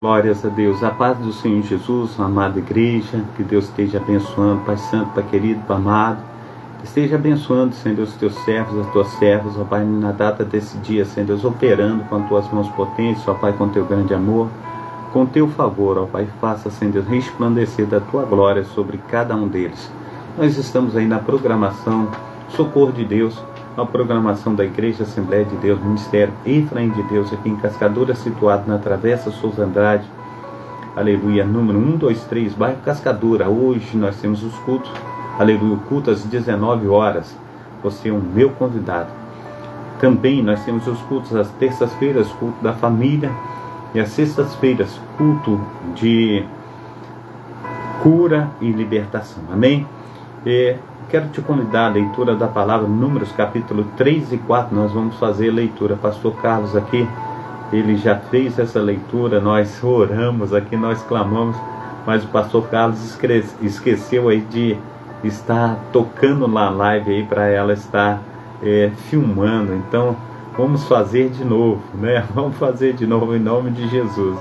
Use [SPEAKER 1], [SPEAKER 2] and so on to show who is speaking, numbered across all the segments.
[SPEAKER 1] Glórias a Deus, a paz do Senhor Jesus, amada igreja, que Deus esteja abençoando, Pai Santo, Pai querido, Pai amado, que esteja abençoando, Senhor, os teus servos, as tuas servas, ó Pai, na data desse dia, Senhor Deus, operando com as tuas mãos potentes, ó Pai, com teu grande amor, com teu favor, ó Pai, faça, Senhor Deus, resplandecer da tua glória sobre cada um deles. Nós estamos aí na programação Socorro de Deus, a programação da Igreja Assembleia de Deus, Ministério Efraim de Deus, aqui em Cascadura, situado na Travessa Souza Andrade, aleluia, número 123, bairro Cascadura. Hoje nós temos os cultos, aleluia, o culto às 19 horas, você é o meu convidado. Também nós temos os cultos às terças-feiras, culto da família, e às sextas-feiras, culto de cura e libertação, amém? Quero te convidar à leitura da palavra, Números capítulo 3 e 4, nós vamos fazer a leitura. Pastor Carlos aqui, ele já fez essa leitura, nós oramos aqui, nós clamamos, mas o pastor Carlos esqueceu aí de estar tocando na live aí para ela estar filmando. Então vamos fazer de novo, né? Vamos fazer de novo em nome de Jesus.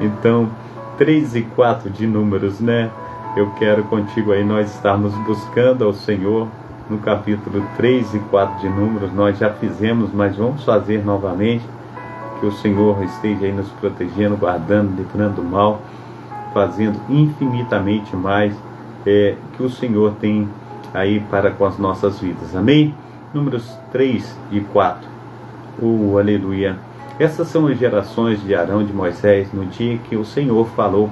[SPEAKER 1] Então 3 e 4 de Números, né? Eu quero contigo aí, nós estamos buscando ao Senhor no capítulo 3 e 4 de Números. Nós já fizemos, mas vamos fazer novamente. Que o Senhor esteja aí nos protegendo, guardando, livrando do mal, fazendo infinitamente mais que o Senhor tem aí para com as nossas vidas. Amém? Números 3 e 4. Aleluia. Essas são as gerações de Arão e de Moisés no dia que o Senhor falou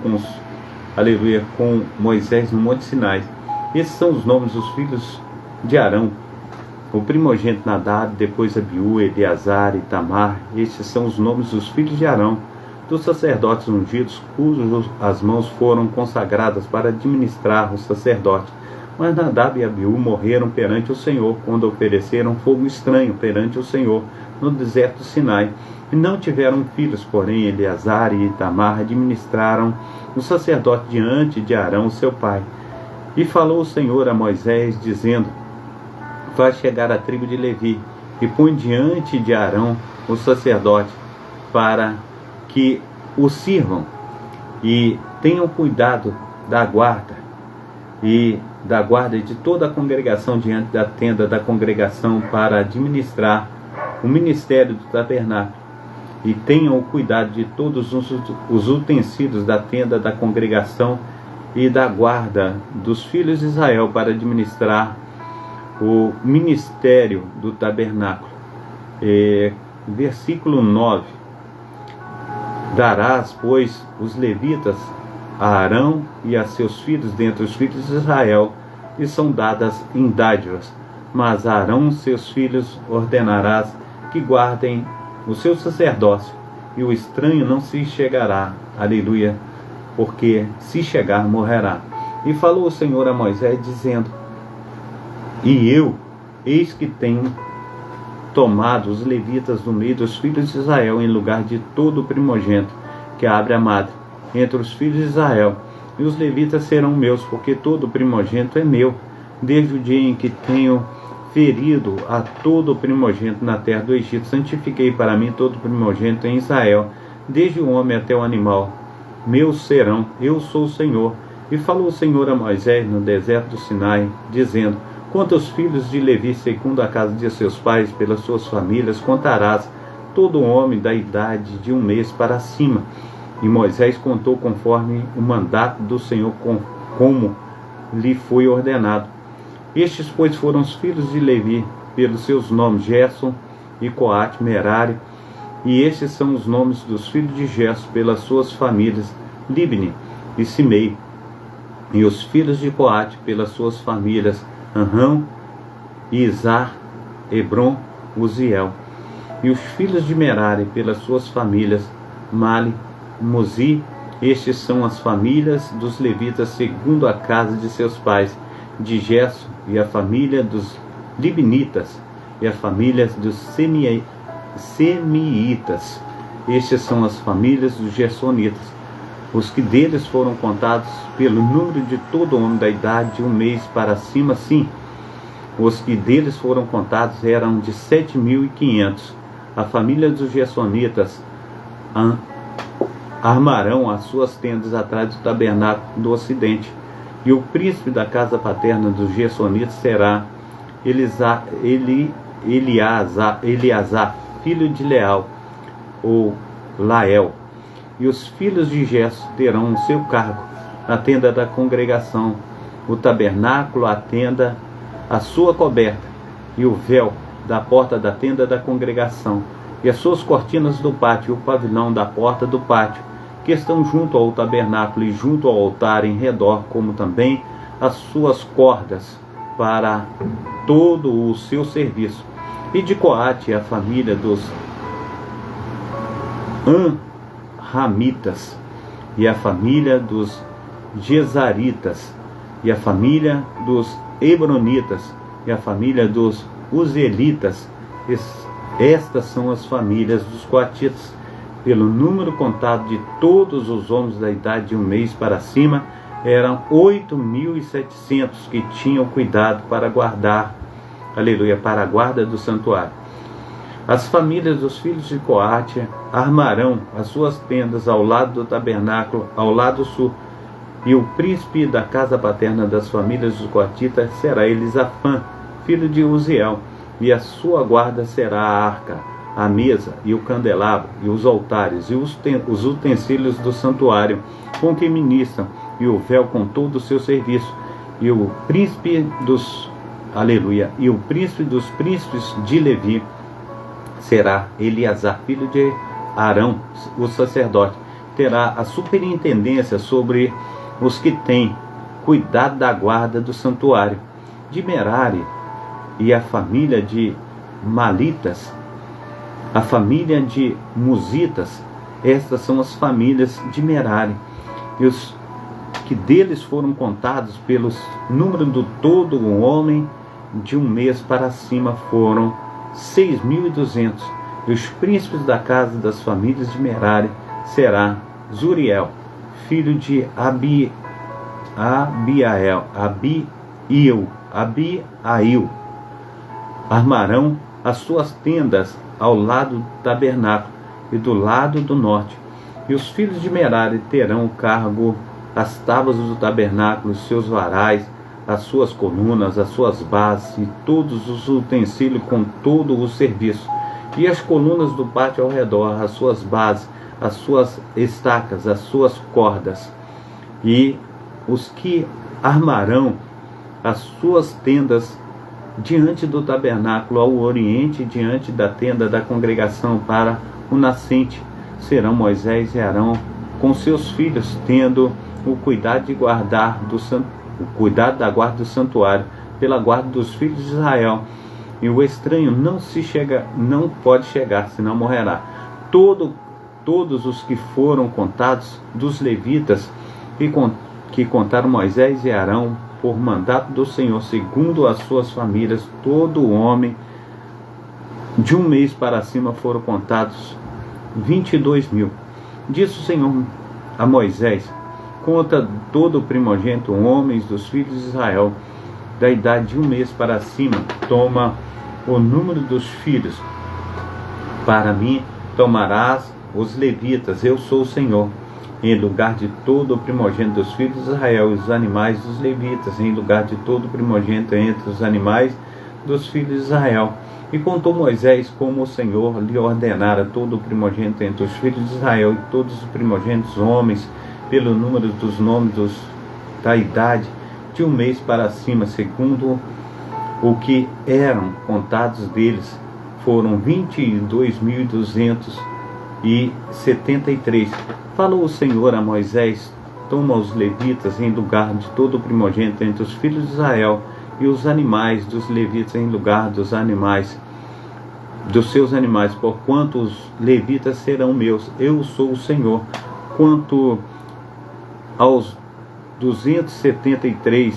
[SPEAKER 1] com Moisés no Monte Sinai. Esses são os nomes dos filhos de Arão: o primogênito Nadab, depois Abiú, Eleazar e Itamar. Estes são os nomes dos filhos de Arão, dos sacerdotes ungidos, cujas as mãos foram consagradas para administrar o sacerdote. Mas Nadab e Abiú morreram perante o Senhor, quando ofereceram fogo estranho perante o Senhor no deserto do Sinai, e não tiveram filhos. Porém Eleazar e Itamar administraram o sacerdote diante de Arão, seu pai. E falou o Senhor a Moisés, dizendo: faz chegar a tribo de Levi, e põe diante de Arão o sacerdote, para que o sirvam, e tenham cuidado da guarda, e da guarda de toda a congregação diante da tenda da congregação, para administrar o ministério do tabernáculo. E tenham o cuidado de todos os utensílios da tenda da congregação e da guarda dos filhos de Israel, para administrar o ministério do tabernáculo. Versículo 9. Darás, pois, os levitas a Arão e a seus filhos dentre os filhos de Israel, e são dadas em dádivas. Mas a Arão e seus filhos ordenarás que guardem o seu sacerdócio, e o estranho não se chegará, aleluia, porque se chegar morrerá. E falou o Senhor a Moisés, dizendo: e eu, eis que tenho tomado os levitas do meio dos filhos de Israel, em lugar de todo o primogênito que abre a madre entre os filhos de Israel, e os levitas serão meus, porque todo o primogênito é meu, desde o dia em que tenho ferido a todo o primogênito na terra do Egito. Santifiquei para mim todo o primogênito em Israel, desde o homem até o animal. Meus serão, eu sou o Senhor. E falou o Senhor a Moisés no deserto do Sinai, dizendo: quantos filhos de Levi, segundo a casa de seus pais, pelas suas famílias, contarás todo homem da idade de 1 mês para cima. E Moisés contou conforme o mandato do Senhor, como lhe foi ordenado. Estes, pois, foram os filhos de Levi, pelos seus nomes: Gerson e Coate, Merari. E estes são os nomes dos filhos de Gerson, pelas suas famílias: Libni e Simei. E os filhos de Coate, pelas suas famílias: Anrão, Izar, Hebron, Uziel. E os filhos de Merari, pelas suas famílias: Mali, Muzi. Estes são as famílias dos levitas segundo a casa de seus pais: de Gerson e a família dos Libnitas, e a família dos Semiitas. Estes são as famílias dos Gersonitas, os que deles foram contados pelo número de todo homem da idade de 1 mês para cima, sim. Os que deles foram contados eram de 7.500. A família dos Gersonitas: armarão as suas tendas atrás do tabernáculo do ocidente. E o príncipe da casa paterna dos Gersonitas será Eleazar, filho de Leal, ou Lael. E os filhos de Gerson terão o seu cargo na tenda da congregação, o tabernáculo, a tenda, a sua coberta, e o véu da porta da tenda da congregação, e as suas cortinas do pátio, e o pavilhão da porta do pátio, que estão junto ao tabernáculo e junto ao altar em redor, como também as suas cordas para todo o seu serviço. E de Coate a família dos Anramitas, e a família dos Gesaritas, e a família dos Hebronitas, e a família dos Uzelitas. Estas são as famílias dos coatitas. Pelo número contado de todos os homens da idade de um mês para cima, eram 8.700 que tinham cuidado para guardar, aleluia, para a guarda do santuário. As famílias dos filhos de Coate armarão as suas tendas ao lado do tabernáculo, ao lado sul, e o príncipe da casa paterna das famílias dos coatitas será Elisafã, filho de Uziel, e a sua guarda será a arca, a mesa e o candelabro, e os altares, e os utensílios do santuário, com que ministram, e o véu com todo o seu serviço, e o príncipe dos, aleluia, e o príncipe dos príncipes de Levi será Eleazar, filho de Arão, o sacerdote. Terá a superintendência sobre os que têm cuidado da guarda do santuário. De Merari e a família de Malitas, a família de Musitas, estas são as famílias de Merari, e os que deles foram contados pelo número do todo o homem de um mês para cima foram 6.200. E os príncipes da casa das famílias de Merari será Zuriel, filho de Abiail. Armarão as suas tendas ao lado do tabernáculo e do lado do norte. E os filhos de Merari terão o cargo as tábuas do tabernáculo, os seus varais, as suas colunas, as suas bases e todos os utensílios com todo o serviço. E as colunas do pátio ao redor, as suas bases, as suas estacas, as suas cordas. E os que armarão as suas tendas diante do tabernáculo ao oriente, diante da tenda da congregação para o nascente, serão Moisés e Arão com seus filhos, tendo o cuidado de guardar o cuidado da guarda do santuário, pela guarda dos filhos de Israel. E o estranho não pode chegar, senão morrerá. Todos os que foram contados dos levitas, que contaram Moisés e Arão por mandato do Senhor, segundo as suas famílias, todo homem de um mês para cima foram contados 22.000. Disse o Senhor a Moisés: conta todo o primogênito, homens dos filhos de Israel, da idade de um mês para cima. Toma o número dos filhos. Para mim tomarás os levitas, eu sou o Senhor, em lugar de todo o primogênito dos filhos de Israel, e os animais dos levitas, em lugar de todo o primogênito entre os animais dos filhos de Israel. E contou Moisés como o Senhor lhe ordenara todo o primogênito entre os filhos de Israel, e todos os primogênitos homens, pelo número dos nomes da idade de um mês para cima, segundo o que eram contados deles, foram 22.273. Falou o Senhor a Moisés: toma os levitas em lugar de todo o primogênito entre os filhos de Israel, e os animais dos levitas em lugar dos animais dos seus animais, porquanto os levitas serão meus, eu sou o Senhor. Quanto aos 273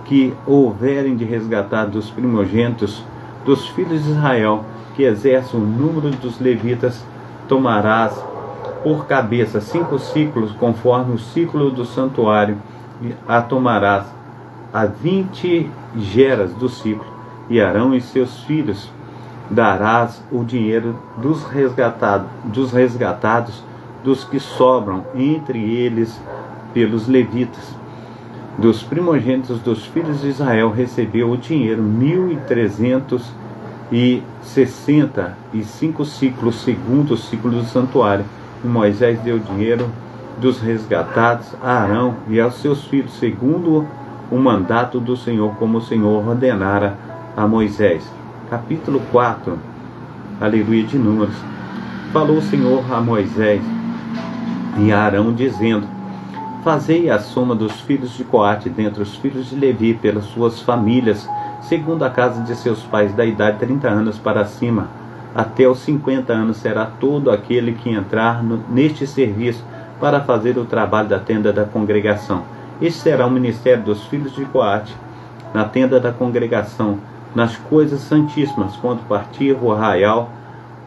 [SPEAKER 1] que houverem de resgatar dos primogênitos dos filhos de Israel, que exercem o número dos levitas, tomarás por cabeça 5 ciclos, conforme o ciclo do santuário, e a tomarás a 20 geras do ciclo, e Arão e seus filhos darás o dinheiro dos resgatados dos que sobram entre eles pelos levitas. Dos primogênitos dos filhos de Israel recebeu o dinheiro 1.365 ciclos, segundo o ciclo do santuário. E Moisés deu dinheiro dos resgatados a Arão e aos seus filhos, segundo o mandato do Senhor, como o Senhor ordenara a Moisés. Capítulo 4, aleluia, de Números. Falou o Senhor a Moisés e a Arão, dizendo: Fazei a soma dos filhos de Coate dentre os filhos de Levi, pelas suas famílias, segundo a casa de seus pais, da idade de 30 anos para cima, até os 50 anos será todo aquele que entrar neste serviço para fazer o trabalho da tenda da congregação. Este será o ministério dos filhos de Coate, na tenda da congregação, nas coisas santíssimas. Quando partir o arraial,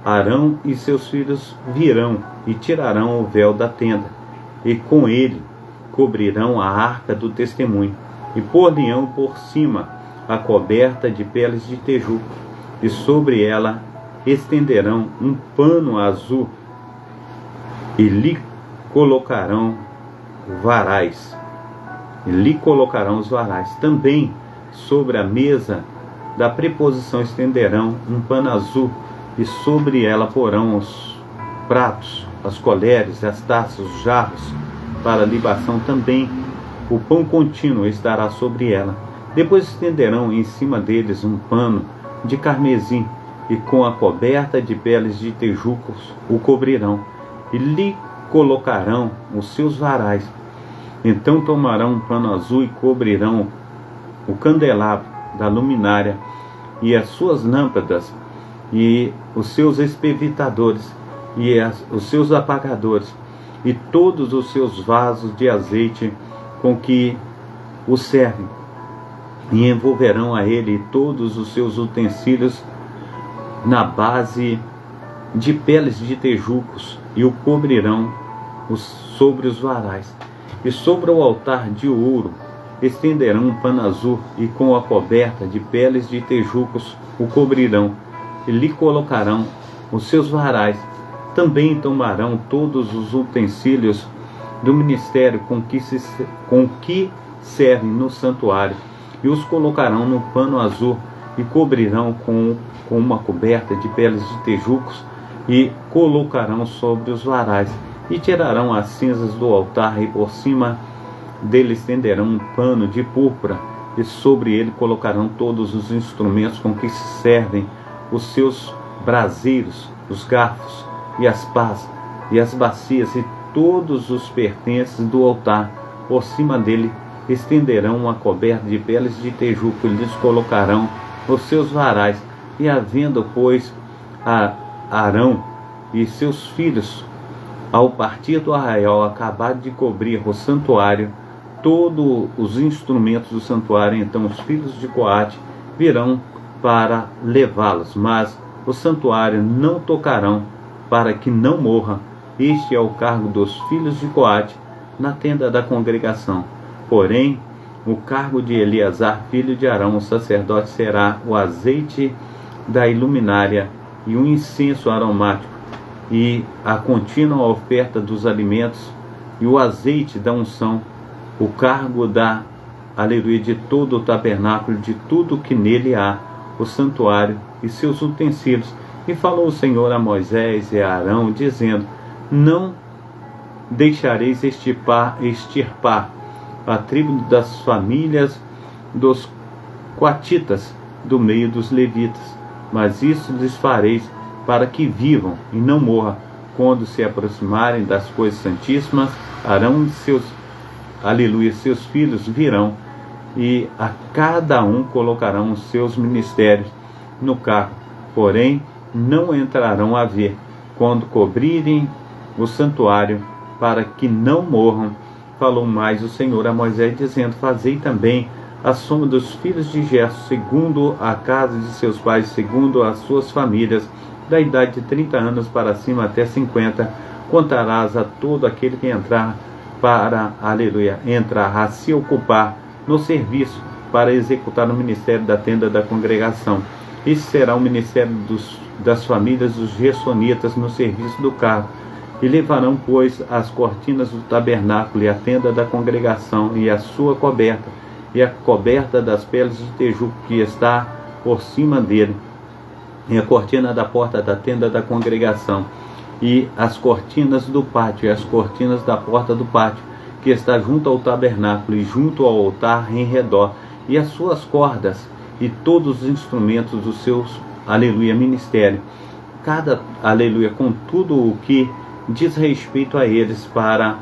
[SPEAKER 1] Arão e seus filhos virão e tirarão o véu da tenda, e com ele cobrirão a arca do testemunho, e pôr-lhe-ão por cima a coberta de peles de tejuco, e sobre ela estenderão um pano azul, e lhe colocarão varais. Também sobre a mesa da preposição estenderão um pano azul, e sobre ela porão os pratos, as colheres, as taças, os jarros para libação. Também o pão contínuo estará sobre ela. Depois estenderão em cima deles um pano de carmesim, e com a coberta de peles de tejucos o cobrirão, e lhe colocarão os seus varais. Então tomarão um pano azul e cobrirão o candelabro da luminária e as suas lâmpadas e os seus espevitadores e os seus apagadores e todos os seus vasos de azeite com que o servem, e envolverão a ele todos os seus utensílios na base de peles de tejucos, e o cobrirão sobre os varais. E sobre o altar de ouro estenderão um pano azul, e com a coberta de peles de tejucos o cobrirão, e lhe colocarão os seus varais. Também tomarão todos os utensílios do ministério com que servem no santuário, e os colocarão no pano azul, e cobrirão com uma coberta de peles de tejucos, e colocarão sobre os varais. E tirarão as cinzas do altar, e por cima dele estenderão um pano de púrpura, e sobre ele colocarão todos os instrumentos com que se servem, os seus braseiros, os garfos, e as pás, e as bacias, e todos os pertences do altar. Por cima dele estenderão uma coberta de peles de tejuco, e lhes colocarão os seus varais. E havendo, pois, Arão e seus filhos, ao partir do arraial, acabado de cobrir o santuário, todos os instrumentos do santuário, então os filhos de Coate virão para levá-los, mas o santuário não tocarão, para que não morra. Este é o cargo dos filhos de Coate na tenda da congregação. Porém, o cargo de Eleazar, filho de Arão, o sacerdote, será o azeite da iluminária e o incenso aromático, e a contínua oferta dos alimentos, e o azeite da unção, o cargo da aleluia de todo o tabernáculo, de tudo que nele há, o santuário e seus utensílios. E falou o Senhor a Moisés e a Arão, dizendo: Não deixareis extirpar a tribo das famílias dos coatitas do meio dos levitas, mas isso lhes fareis para que vivam e não morram. Quando se aproximarem das coisas santíssimas, Arão e seus filhos virão, e a cada um colocarão os seus ministérios no carro, porém não entrarão a ver, quando cobrirem o santuário, para que não morram. Falou mais o Senhor a Moisés, dizendo: Fazei também a soma dos filhos de Gerson, segundo a casa de seus pais, segundo as suas famílias, da idade de 30 anos para cima até 50. Contarás a todo aquele que entrar a se ocupar no serviço, para executar o ministério da tenda da congregação. Este será o ministério das famílias dos gersonitas no serviço do cargo, E levarão, pois, as cortinas do tabernáculo e a tenda da congregação e a sua coberta, e a coberta das peles de tejuco que está por cima dele, e a cortina da porta da tenda da congregação, e as cortinas do pátio, e as cortinas da porta do pátio, que está junto ao tabernáculo e junto ao altar em redor, e as suas cordas, e todos os instrumentos dos seus, aleluia, ministério. Aleluia, com tudo o que diz respeito a eles, para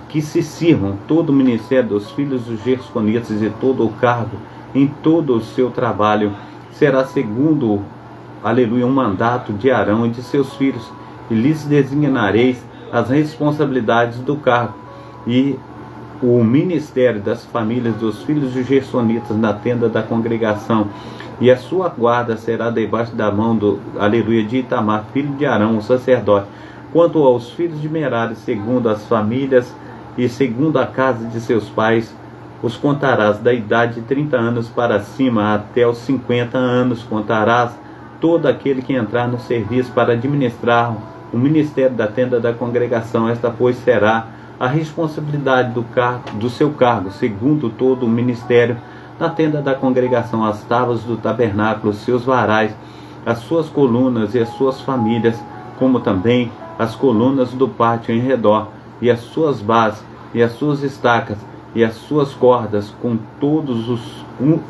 [SPEAKER 1] que se sirvam todo o ministério dos filhos dos Gersonitas e todo o cargo em todo o seu trabalho, será segundo, aleluia, um mandato de Arão e de seus filhos, e lhes designareis as responsabilidades do cargo e o ministério das famílias dos filhos dos Gersonitas na tenda da congregação, e a sua guarda será debaixo da mão do, aleluia, de Itamar, filho de Arão, o sacerdote. Quanto aos filhos de Merari, segundo as famílias e segundo a casa de seus pais, os contarás da idade de 30 anos para cima até os 50 anos. Contarás todo aquele que entrar no serviço para administrar o ministério da tenda da congregação. Esta, pois, será a responsabilidade do seu cargo, segundo todo o ministério na tenda da congregação: as tábuas do tabernáculo, os seus varais, as suas colunas e as suas famílias, como também as colunas do pátio em redor, e as suas bases, e as suas estacas, e as suas cordas, com todos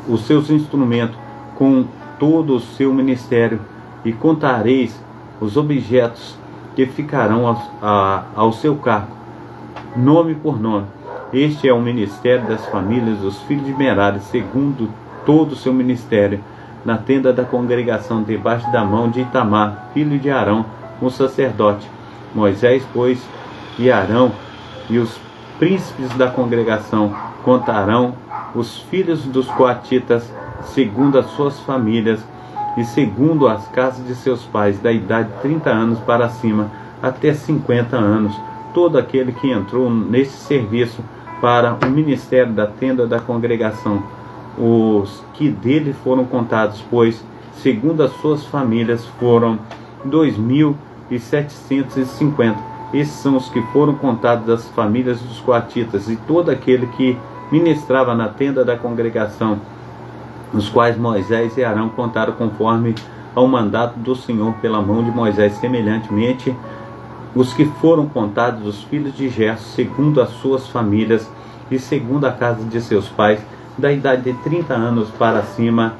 [SPEAKER 1] os seus instrumentos, com todo o seu ministério. E contareis os objetos que ficarão ao seu cargo, nome por nome. Este é o ministério das famílias dos filhos de Merari, segundo todo o seu ministério, na tenda da congregação, debaixo da mão de Itamar, filho de Arão, o sacerdote. Moisés, pois, e Arão e os príncipes da congregação contarão os filhos dos coatitas, segundo as suas famílias e segundo as casas de seus pais, da idade de 30 anos para cima até 50 anos, todo aquele que entrou neste serviço para o ministério da tenda da congregação. Os que dele foram contados, pois, segundo as suas famílias, foram 2.750. Esses são os que foram contados das famílias dos coatitas, e todo aquele que ministrava na tenda da congregação, os quais Moisés e Arão contaram conforme ao mandato do Senhor pela mão de Moisés. Semelhantemente, os que foram contados dos filhos de Gerson, segundo as suas famílias e segundo a casa de seus pais, da idade de 30 anos para cima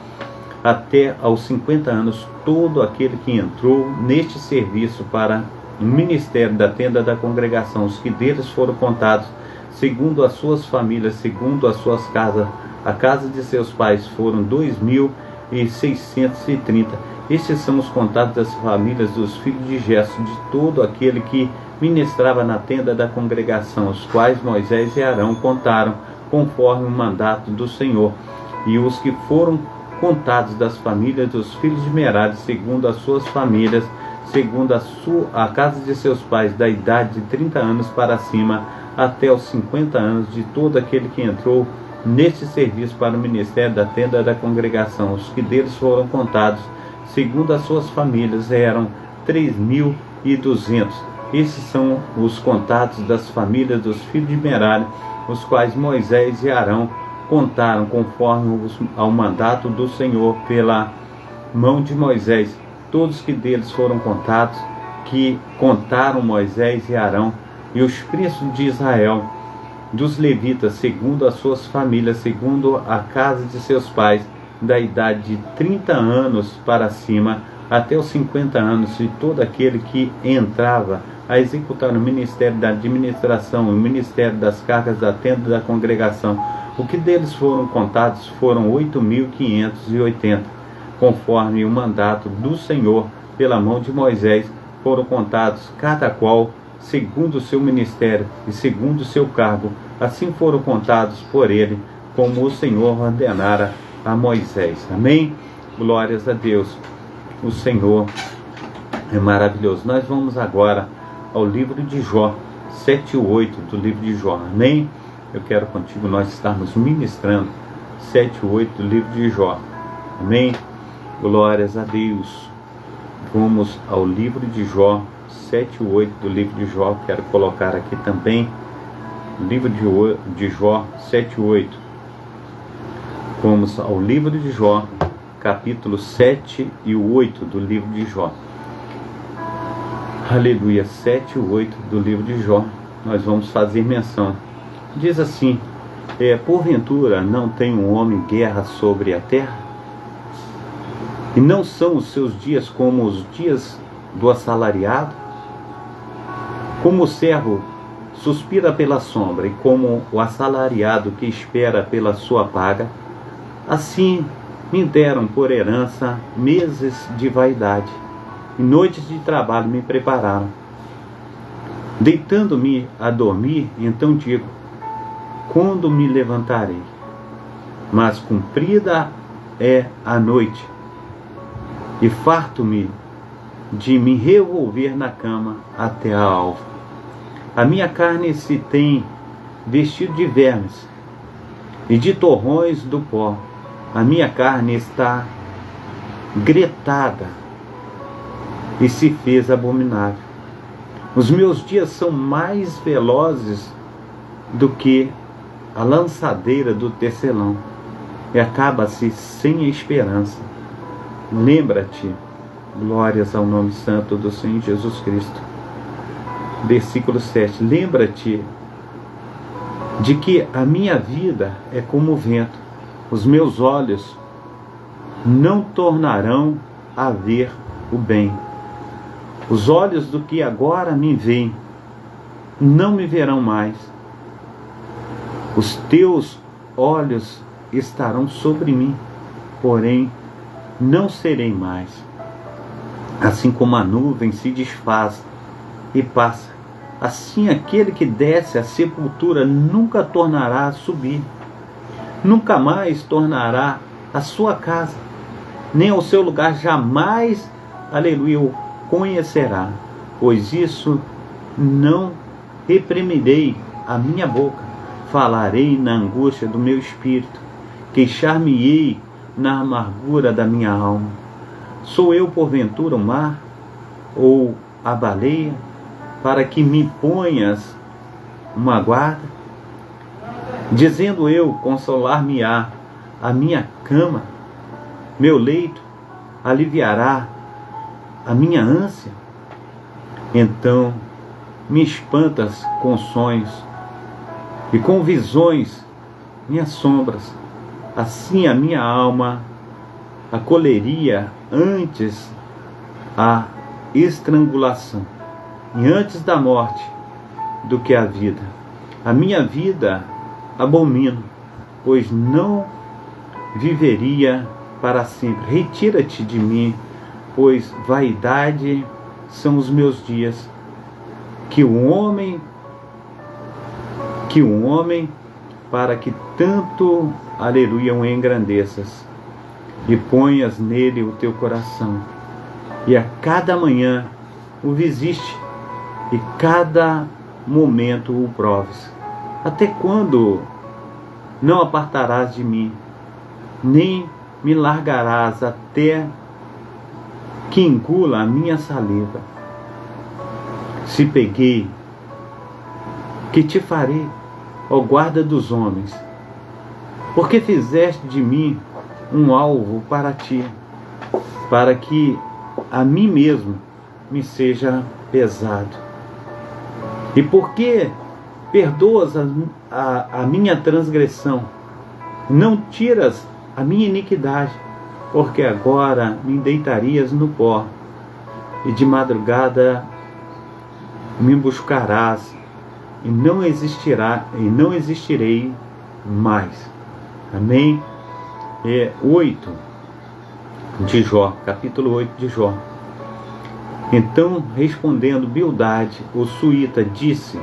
[SPEAKER 1] até aos 50 anos, todo aquele que entrou neste serviço para o ministério da tenda da congregação, os que deles foram contados segundo as suas famílias, segundo as suas casas, a casa de seus pais, foram 2.630. Estes são os contados das famílias dos filhos de Gerson, de todo aquele que ministrava na tenda da congregação, os quais Moisés e Arão contaram conforme o mandato do Senhor. E os que foram contados das famílias dos filhos de Merari, segundo as suas famílias, segundo a casa de seus pais, da idade de 30 anos para cima até os 50 anos, de todo aquele que entrou neste serviço para o ministério da tenda da congregação. Os que deles foram contados segundo as suas famílias eram 3.200. Esses são os contados das famílias dos filhos de Merari, os quais Moisés e Arão contaram conforme ao mandato do Senhor pela mão de Moisés. Todos que deles foram contados, que contaram Moisés e Arão, e os príncipes de Israel, dos levitas, segundo as suas famílias, segundo a casa de seus pais, da idade de 30 anos para cima até os 50 anos, e todo aquele que entrava a executar o ministério da administração, o ministério das cargas da tenda da congregação. O que deles foram contados foram 8.580, conforme o mandato do Senhor pela mão de Moisés. Foram contados cada qual segundo o seu ministério e segundo o seu cargo. Assim foram contados por ele, como o Senhor ordenara a Moisés. Amém? Glórias a Deus. O Senhor é maravilhoso. Nós vamos agora ao livro de Jó, 7 e 8 do livro de Jó. Amém? Eu quero contigo nós estarmos ministrando 7 e 8 do livro de Jó. Amém? Glórias a Deus. Vamos ao livro de Jó, 7 e 8 do livro de Jó. Quero colocar aqui também o livro de Jó 7 e 8. Vamos ao livro de Jó, capítulo 7 e 8 do livro de Jó. Aleluia, 7 e 8 do livro de Jó. Nós vamos fazer menção. Diz assim: porventura não tem um homem guerra sobre a terra? E não são os seus dias como os dias do assalariado? Como o servo suspira pela sombra, e como o assalariado que espera pela sua paga, assim me deram por herança meses de vaidade, e noites de trabalho me prepararam. Deitando-me a dormir, então digo: quando me levantarei? Mas cumprida é a noite, e farto-me de me revolver na cama até a alva. A minha carne se tem vestido de vermes e de torrões do pó. A minha carne está gretada e se fez abominável. Os meus dias são mais velozes do que a lançadeira do tecelão, e acaba-se sem esperança. Lembra-te, glórias ao nome santo do Senhor Jesus Cristo. Versículo 7. Lembra-te de que a minha vida é como o vento. Os meus olhos não tornarão a ver o bem. Os olhos do que agora me veem não me verão mais. Os teus olhos estarão sobre mim, porém não serei mais. Assim como a nuvem se desfaz e passa, assim aquele que desce à sepultura nunca tornará a subir, nunca mais tornará a sua casa, nem ao seu lugar jamais, aleluia, o conhecerá. Pois isso não reprimirei a minha boca, falarei na angústia do meu espírito, queixar-me-ei na amargura da minha alma. Sou eu porventura o mar, ou a baleia, para que me ponhas uma guarda? Dizendo eu, consolar-me-á a minha cama, meu leito aliviará a minha ânsia. Então me espantas com sonhos, e com visões minhas sombras. Assim a minha alma acolheria antes a estrangulação, e antes da morte do que a vida. A minha vida abomino, pois não viveria para sempre. Retira-te de mim, pois vaidade são os meus dias. Que o homem, para que tanto, aleluia, o engrandeças, e ponhas nele o teu coração, e a cada manhã o visite, e cada momento o proves. Até quando não apartarás de mim, nem me largarás até que engula a minha saliva? Se peguei, que te farei, ó guarda dos homens? Porque fizeste de mim um alvo para ti, para que a mim mesmo me seja pesado. E porque perdoas a minha transgressão, não tiras a minha iniquidade, porque agora me deitarias no pó, e de madrugada me buscarás, e não existirei mais. Amém? 8 de Jó, capítulo 8 de Jó. Então, respondendo Bildade, o suíta, disse: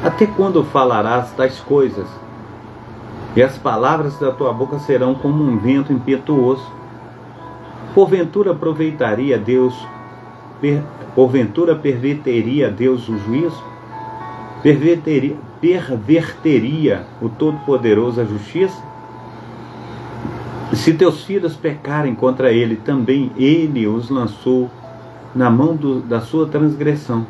[SPEAKER 1] até quando falarás tais coisas? E as palavras da tua boca serão como um vento impetuoso. Porventura perverteria Deus o juízo? Perverteria o Todo-Poderoso a justiça? Se teus filhos pecarem contra ele, também ele os lançou na mão da sua transgressão.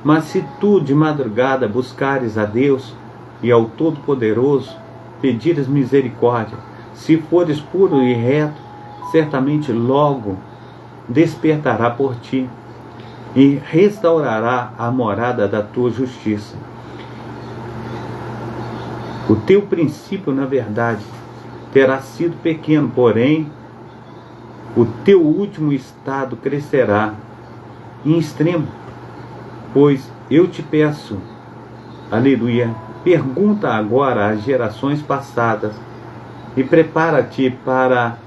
[SPEAKER 1] Mas se tu de madrugada buscares a Deus e ao Todo-Poderoso, pedires misericórdia, se fores puro e reto, certamente logo despertará por ti e restaurará a morada da tua justiça. O teu princípio, na verdade, terá sido pequeno, porém o teu último estado crescerá em extremo. Pois eu te peço, aleluia, pergunta agora às gerações passadas e prepara-te para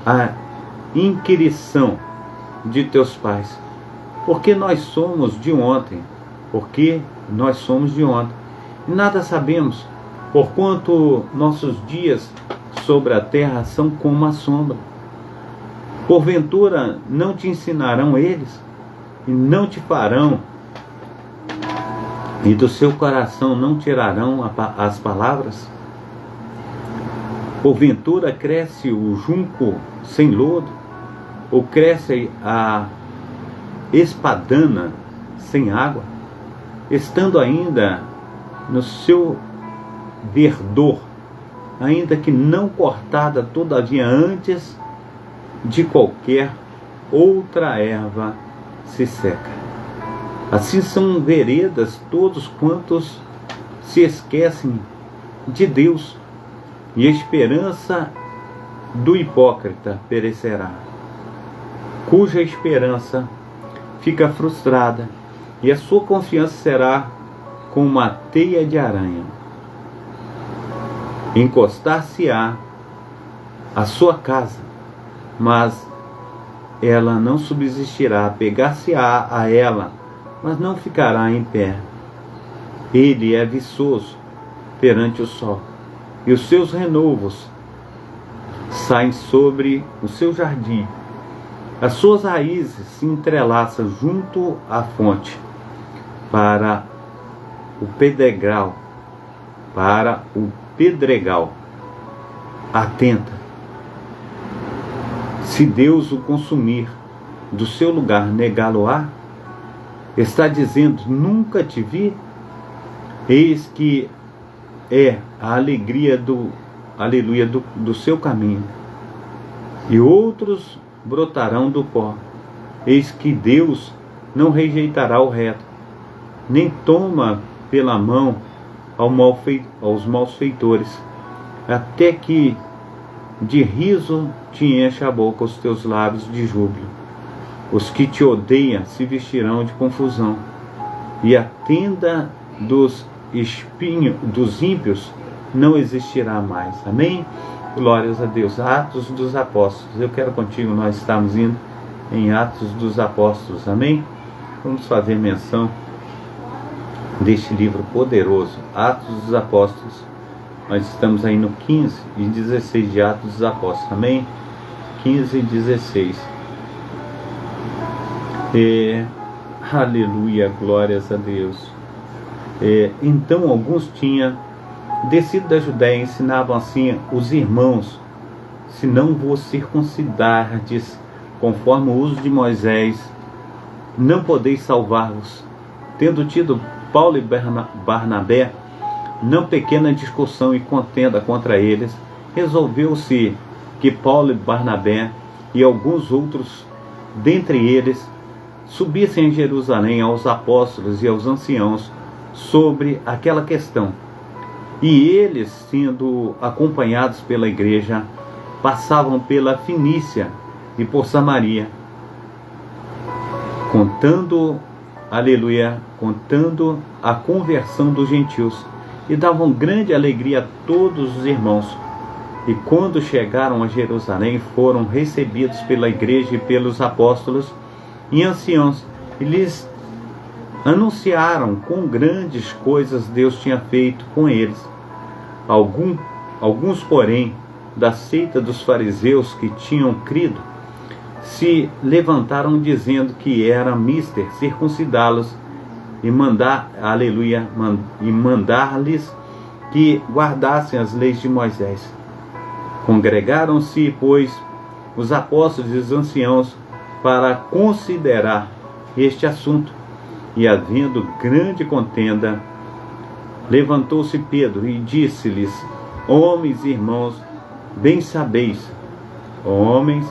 [SPEAKER 1] a inquirição de teus pais. Porque nós somos de ontem, e nada sabemos, porquanto nossos dias sobre a terra são como a sombra. Porventura não te ensinarão eles, e não te farão, e do seu coração não tirarão as palavras? Porventura cresce o junco sem lodo, ou cresce a espadana sem água, estando ainda no seu verdor, ainda que não cortada, todavia antes de qualquer outra erva se seca. Assim são veredas todos quantos se esquecem de Deus, e a esperança do hipócrita perecerá, cuja esperança fica frustrada, e a sua confiança será como uma teia de aranha. Encostar-se-á a sua casa, mas ela não subsistirá, pegar-se-á a ela, mas não ficará em pé. Ele é viçoso perante o sol, e os seus renovos saem sobre o seu jardim. As suas raízes se entrelaçam junto à fonte, para o pedregal, Atenta. Se Deus o consumir do seu lugar, negá-lo-á? Está dizendo, nunca te vi? Eis que é a alegria do seu caminho, e outros brotarão do pó. Eis que Deus não rejeitará o reto, nem toma pela mão aos malfeitores, até que de riso te encha a boca os teus lábios de júbilo. Os que te odeiam se vestirão de confusão, e a tenda dos ímpios não existirá mais. Amém? Glórias a Deus. Atos dos Apóstolos. Eu quero contigo, nós estamos indo em Atos dos Apóstolos. Amém? Vamos fazer menção deste livro poderoso, Atos dos Apóstolos. Nós estamos aí no 15 e 16 de Atos dos Apóstolos. Amém? 15 e 16. Aleluia, glórias a Deus. Então alguns tinham descido da Judéia e ensinavam assim os irmãos: se não vos circuncidardes conforme o uso de Moisés, não podeis salvar-vos. Tendo tido Paulo e Barnabé não pequena discussão e contenda contra eles, resolveu-se que Paulo e Barnabé e alguns outros dentre eles subissem em Jerusalém aos apóstolos e aos anciãos sobre aquela questão. E eles, sendo acompanhados pela igreja, passavam pela Fenícia e por Samaria, contando a conversão dos gentios, e davam grande alegria a todos os irmãos. E quando chegaram a Jerusalém, foram recebidos pela igreja e pelos apóstolos e anciãos, e lhes anunciaram quão grandes coisas Deus tinha feito com eles. Alguns, porém, da seita dos fariseus que tinham crido, se levantaram dizendo que era mister circuncidá-los e mandar-lhes que guardassem as leis de Moisés. Congregaram-se, pois, os apóstolos e os anciãos para considerar este assunto. E havendo grande contenda, levantou-se Pedro e disse-lhes: Homens e irmãos, bem sabeis, homens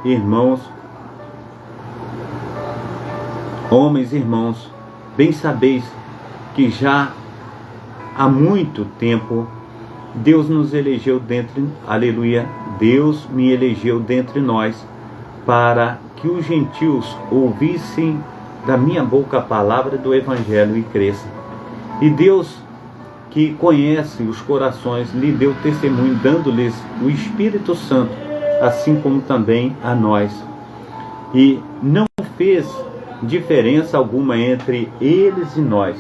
[SPEAKER 1] e irmãos, bem sabeis que já há muito tempo Deus nos elegeu dentre, aleluia, Deus me elegeu dentre nós, para que os gentios ouvissem da minha boca a palavra do Evangelho e crescem. E Deus, que conhece os corações, lhe deu testemunho, dando-lhes o Espírito Santo, assim como também a nós. E não fez diferença alguma entre eles e nós,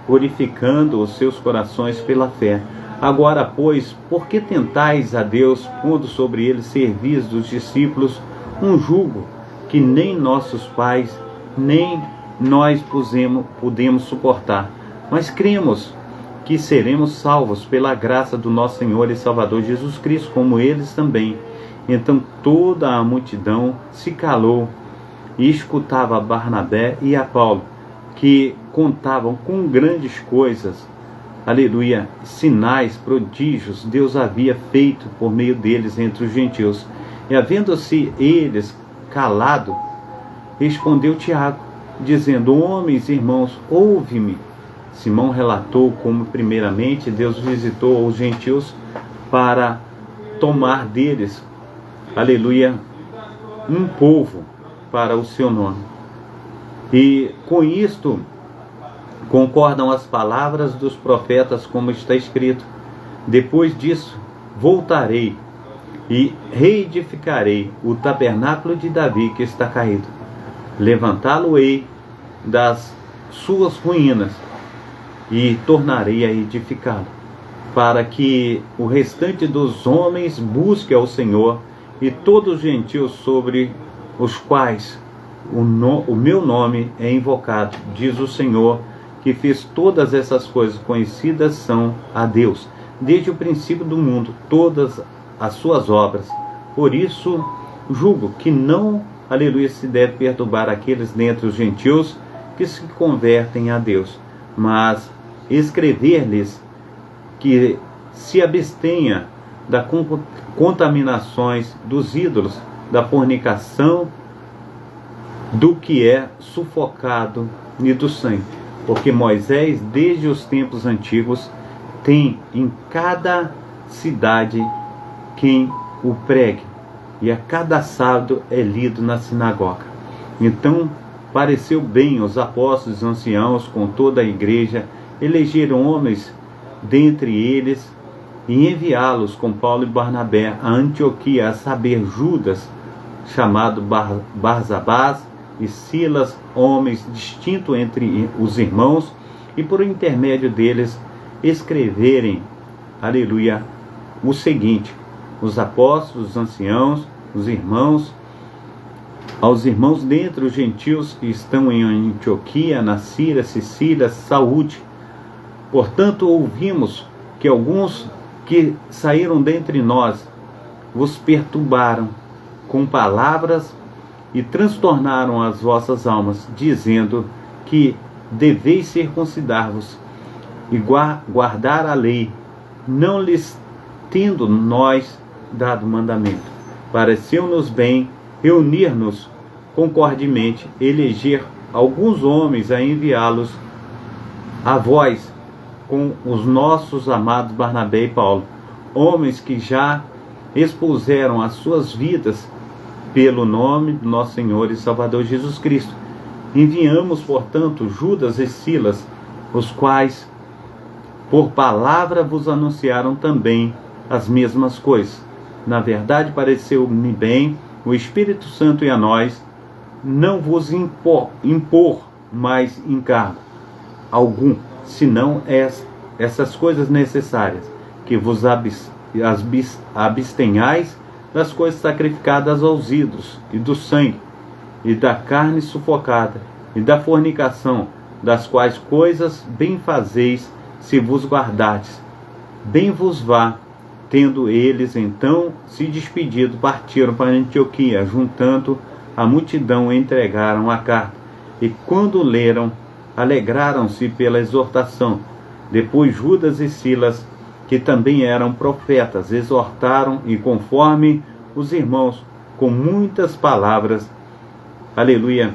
[SPEAKER 1] purificando os seus corações pela fé. Agora, pois, por que tentais a Deus, pondo sobre eles servis dos discípulos um jugo que nem nossos pais, nem nós pudemos suportar? Mas cremos que seremos salvos pela graça do nosso Senhor e Salvador Jesus Cristo, como eles também. Então toda a multidão se calou e escutava a Barnabé e a Paulo, que contavam com grandes coisas, aleluia, sinais, prodígios, Deus havia feito por meio deles entre os gentios. E havendo-se eles calado, respondeu Tiago, dizendo: Homens e irmãos, ouve-me. Simão relatou como primeiramente Deus visitou os gentios para tomar deles, aleluia, um povo para o seu nome. E com isto concordam as palavras dos profetas, como está escrito: depois disso voltarei e reedificarei o tabernáculo de Davi que está caído, levantá-lo-ei das suas ruínas e tornarei a edificá-lo, para que o restante dos homens busque ao Senhor, e todos os gentios sobre os quais o meu nome é invocado, diz o Senhor, que fez todas essas coisas conhecidas são a Deus, desde o princípio do mundo, todas as suas obras. Por isso julgo que não, aleluia, se deve perturbar aqueles dentre os gentios que se convertem a Deus, mas escrever-lhes que se abstenha das contaminações dos ídolos, da fornicação, do que é sufocado e do sangue. Porque Moisés, desde os tempos antigos, tem em cada cidade quem o pregue, e a cada sábado é lido na sinagoga. Então pareceu bem aos apóstolos e anciãos com toda a igreja elegeram homens dentre eles e enviá-los com Paulo e Barnabé a Antioquia, a saber, Judas, chamado Barsabás, e Silas, homens distintos entre os irmãos, e por intermédio deles escreverem, aleluia, o seguinte: os apóstolos, os anciãos, os irmãos, aos irmãos dentre os gentios que estão em Antioquia, na Síria, Sicília, saúde. Portanto, ouvimos que alguns que saíram dentre nós vos perturbaram com palavras e transtornaram as vossas almas, dizendo que deveis circuncidar-vos e guardar a lei, não lhes tendo nós dado mandamento. Pareceu-nos bem reunir-nos concordemente, eleger alguns homens a enviá-los a vós, com os nossos amados Barnabé e Paulo, homens que já expuseram as suas vidas pelo nome do nosso Senhor e Salvador Jesus Cristo. Enviamos, portanto, Judas e Silas, os quais por palavra vos anunciaram também as mesmas coisas. Na verdade, pareceu-me bem o Espírito Santo e a nós não vos impor mais encargo algum, senão essas coisas necessárias, que vos abstenhais das coisas sacrificadas aos ídolos, e do sangue, e da carne sufocada, e da fornicação, das quais coisas bem fazeis se vos guardardes. Bem vos vá, Tendo eles então se despedido, partiram para Antioquia, juntando a multidão, entregaram a carta. E quando leram, alegraram-se pela exortação. Depois Judas e Silas, que também eram profetas, exortaram, e conforme os irmãos, com muitas palavras, aleluia,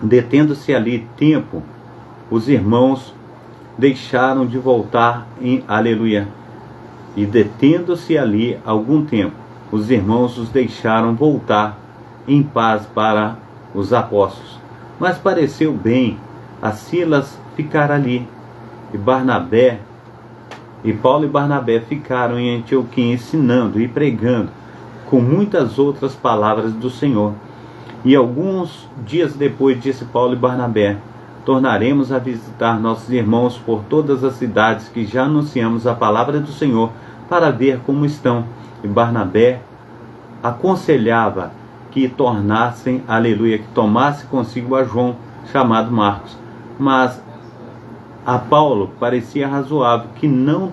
[SPEAKER 1] detendo-se ali tempo, os irmãos deixaram de voltar em, aleluia, e detendo-se ali algum tempo, os irmãos os deixaram voltar em paz para os apóstolos. Mas pareceu bem a Silas ficar ali, e Paulo e Barnabé ficaram em Antioquia ensinando e pregando com muitas outras palavras do Senhor. E alguns dias depois, disse Paulo e Barnabé: tornaremos a visitar nossos irmãos por todas as cidades que já anunciamos a palavra do Senhor, para ver como estão. E Barnabé aconselhava que tornassem, aleluia, que tomasse consigo a João, chamado Marcos. Mas a Paulo parecia razoável que não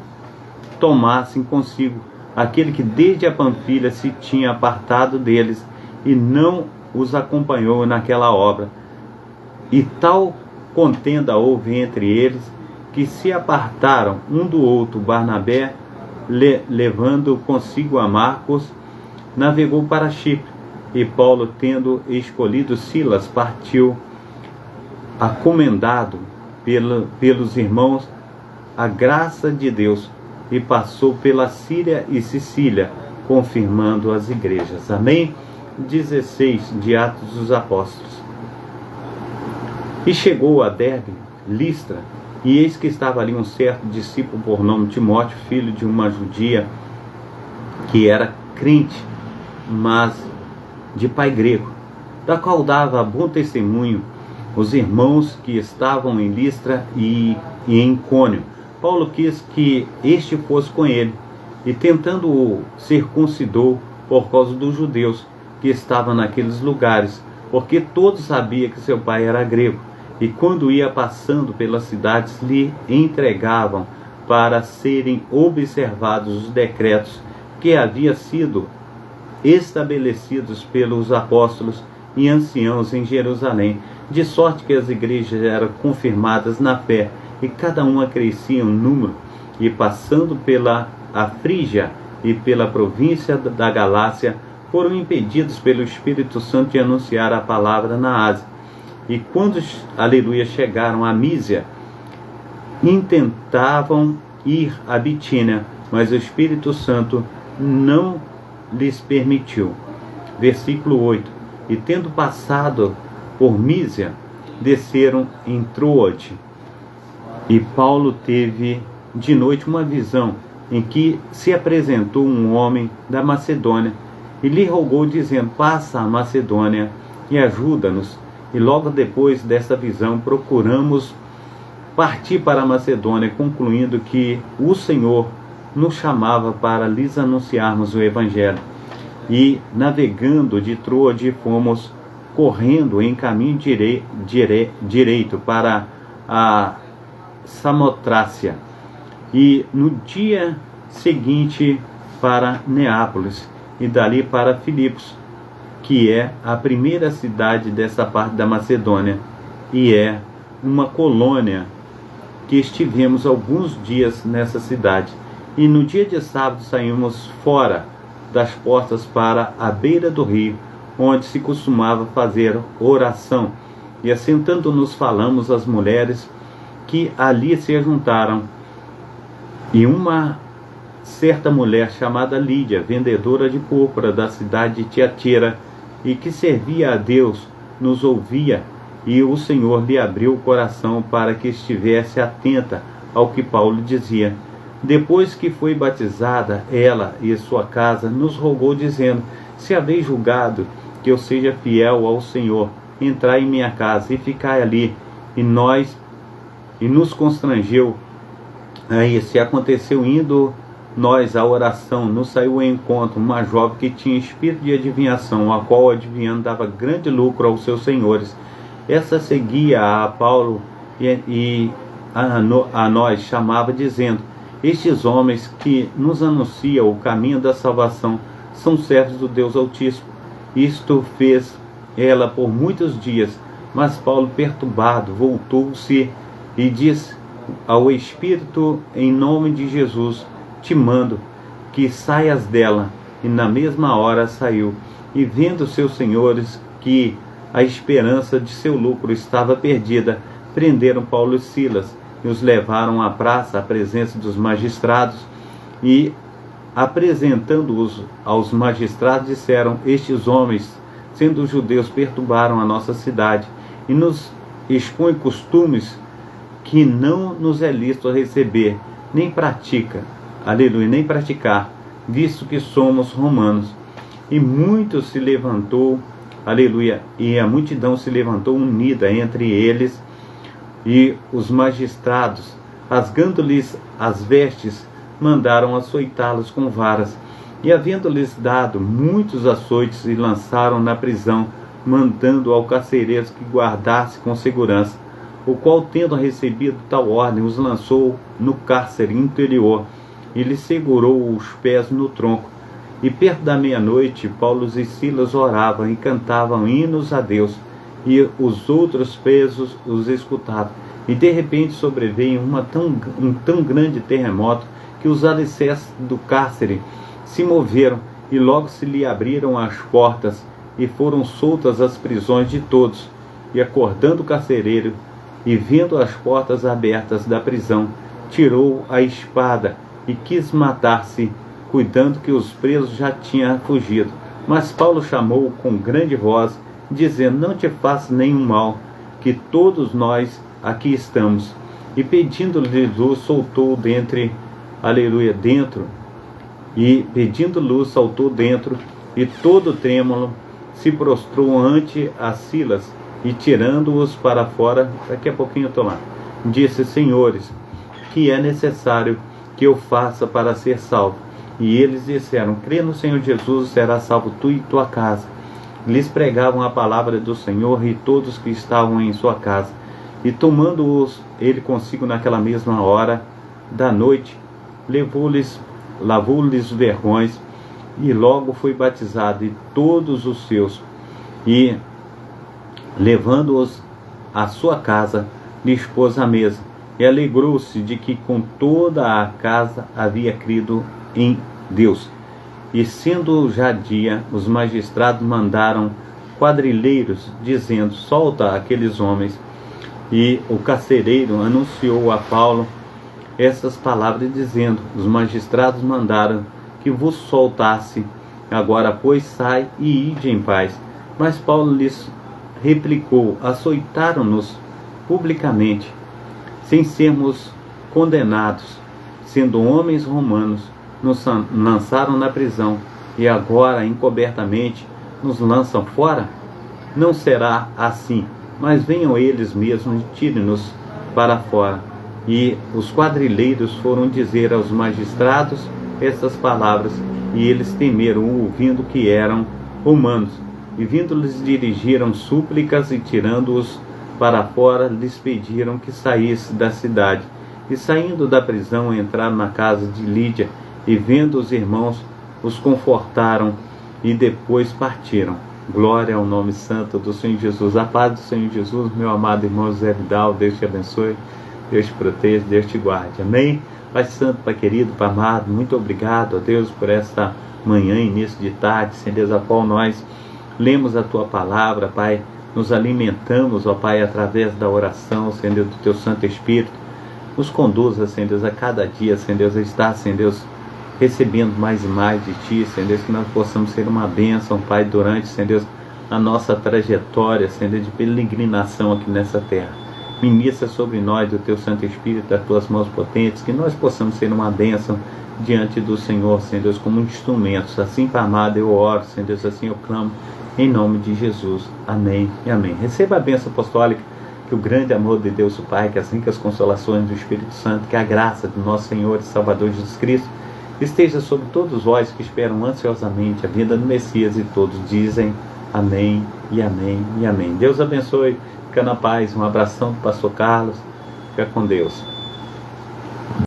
[SPEAKER 1] tomassem consigo aquele que desde a Panfilha se tinha apartado deles e não os acompanhou naquela obra. E tal contenda houve entre eles, que se apartaram um do outro. Barnabé, levando consigo a Marcos, navegou para Chipre, e Paulo, tendo escolhido Silas, partiu, acomendado pelos irmãos a graça de Deus, e passou pela Síria e Sicília, confirmando as igrejas. Amém? 16 de Atos dos Apóstolos. E chegou a Derbe, Listra, e eis que estava ali um certo discípulo por nome Timóteo, filho de uma judia, que era crente, mas de pai grego, da qual dava bom testemunho os irmãos que estavam em Listra e em Icônio. Paulo quis que este fosse com ele, e tentando-o, circuncidou por causa dos judeus que estavam naqueles lugares, porque todos sabiam que seu pai era grego. E quando ia passando pelas cidades, lhe entregavam para serem observados os decretos que haviam sido estabelecidos pelos apóstolos e anciãos em Jerusalém, de sorte que as igrejas eram confirmadas na fé, e cada uma crescia em número. E passando pela Frígia e pela província da Galácia, foram impedidos pelo Espírito Santo de anunciar a palavra na Ásia. E quando, aleluia, chegaram a Mísia, intentavam ir a Bitínia, mas o Espírito Santo não lhes permitiu. Versículo 8. E tendo passado por Mísia, desceram em Troade. E Paulo teve de noite uma visão, em que se apresentou um homem da Macedônia, e lhe rogou, dizendo: passa a Macedônia e ajuda-nos. E logo depois dessa visão, procuramos partir para a Macedônia, concluindo que o Senhor nos chamava para lhes anunciarmos o Evangelho. E navegando de Troade, fomos correndo em caminho direito para a Samotrácia, e no dia seguinte para Neápolis, e dali para Filipos, que é a primeira cidade dessa parte da Macedônia, e é uma colônia que estivemos alguns dias nessa cidade. E no dia de sábado saímos fora das portas para a beira do rio, onde se costumava fazer oração, e assentando-nos falamos às mulheres que ali se ajuntaram. E uma certa mulher chamada Lídia, vendedora de púrpura da cidade de Tiatira, e que servia a Deus, nos ouvia, e o Senhor lhe abriu o coração para que estivesse atenta ao que Paulo dizia. Depois que foi batizada, ela e sua casa nos rogou, dizendo: se haveis julgado que eu seja fiel ao Senhor, entrai em minha casa e ficai ali. E nos constrangeu. Aí se aconteceu, indo nós à oração, nos saiu ao encontro uma jovem que tinha espírito de adivinhação, a qual, adivinhando, dava grande lucro aos seus senhores. Essa seguia a Paulo e a nós chamava, dizendo: Estes homens que nos anunciam o caminho da salvação são servos do Deus Altíssimo. Isto fez ela por muitos dias, mas Paulo, perturbado, voltou-se e disse ao Espírito: em nome de Jesus, te mando que saias dela. E na mesma hora saiu. E vendo seus senhores que a esperança de seu lucro estava perdida, prenderam Paulo e Silas e os levaram à praça à presença dos magistrados. E, apresentando-os aos magistrados, disseram: estes homens, sendo judeus, perturbaram a nossa cidade e nos expõem costumes que não nos é lícito receber, nem nem praticar, visto que somos romanos. E muito se levantou, e a multidão se levantou unida entre eles e os magistrados, rasgando-lhes as vestes, mandaram açoitá-los com varas. E havendo-lhes dado muitos açoites, e lançaram na prisão, mandando ao carcereiro que guardasse com segurança, o qual, tendo recebido tal ordem, os lançou no cárcere interior e lhe segurou os pés no tronco. E perto da meia-noite, Paulo e Silas oravam e cantavam hinos a Deus, e os outros presos os escutavam. E de repente sobreveio um tão grande terremoto que os alicerces do cárcere se moveram, e logo se lhe abriram as portas, e foram soltas as prisões de todos. E acordando o carcereiro, e vendo as portas abertas da prisão, tirou a espada e quis matar-se, cuidando que os presos já tinham fugido. Mas Paulo chamou com grande voz, dizendo: não te faças nenhum mal, que todos nós aqui estamos. E pedindo-lhe luz, soltou dentro, e pedindo luz, saltou dentro, e todo trêmulo se prostrou ante a Silas, e tirando-os para fora, daqui a pouquinho eu estou lá, disse: senhores, que é necessário que eu faça para ser salvo? E eles disseram: crê no Senhor Jesus, será salvo tu e tua casa. Lhes pregavam a palavra do Senhor e todos que estavam em sua casa. E tomando-os ele consigo naquela mesma hora da noite, lavou-lhes vergões, e logo foi batizado, e todos os seus. E, levando-os à sua casa, lhes pôs a mesa, e alegrou-se de que com toda a casa havia crido em Deus. E sendo já dia, os magistrados mandaram quadrilheiros, dizendo: solta aqueles homens. E o carcereiro anunciou a Paulo essas palavras, dizendo: os magistrados mandaram que vos soltasse. Agora, pois, sai e ide em paz. Mas Paulo lhes replicou: açoitaram-nos publicamente, sem sermos condenados, sendo homens romanos, nos lançaram na prisão, e agora, encobertamente, nos lançam fora? Não será assim, mas venham eles mesmos e tirem-nos para fora. E os quadrilheiros foram dizer aos magistrados estas palavras, e eles temeram, ouvindo que eram romanos. E vindo lhes dirigiram súplicas, e tirando-os para fora, lhes pediram que saísse da cidade. E saindo da prisão, entraram na casa de Lídia, e vendo os irmãos, os confortaram, e depois partiram. Glória ao nome santo do Senhor Jesus. A paz do Senhor Jesus, meu amado irmão José Vidal. Deus te abençoe, Deus te proteja, Deus te guarde. Amém? Pai santo, Pai querido, Pai amado, muito obrigado, ó Deus, por esta manhã, início de tarde, sem Deus, a qual nós lemos a Tua palavra, Pai, nos alimentamos, ó Pai, através da oração, Senhor Deus, do Teu Santo Espírito. Nos conduza, Senhor Deus, a cada dia, Senhor Deus, a estar, Senhor Deus, recebendo mais e mais de Ti, Senhor Deus, que nós possamos ser uma bênção, Pai, durante, Senhor Deus, a nossa trajetória, Senhor Deus, de peregrinação aqui nessa terra. Ministra sobre nós o Teu Santo Espírito, das Tuas mãos potentes, que nós possamos ser uma bênção diante do Senhor, Senhor Deus, como instrumentos. Assim, Pai amado, eu oro, Senhor Deus, assim eu clamo, em nome de Jesus. Amém e amém. Receba a bênção apostólica, que o grande amor de Deus o Pai, que as ricas consolações do Espírito Santo, que a graça do nosso Senhor e Salvador Jesus Cristo esteja sobre todos vós que esperam ansiosamente a vinda do Messias, e todos dizem amém e amém e amém. Deus abençoe, fica na paz. Um abração do pastor Carlos, fica com Deus.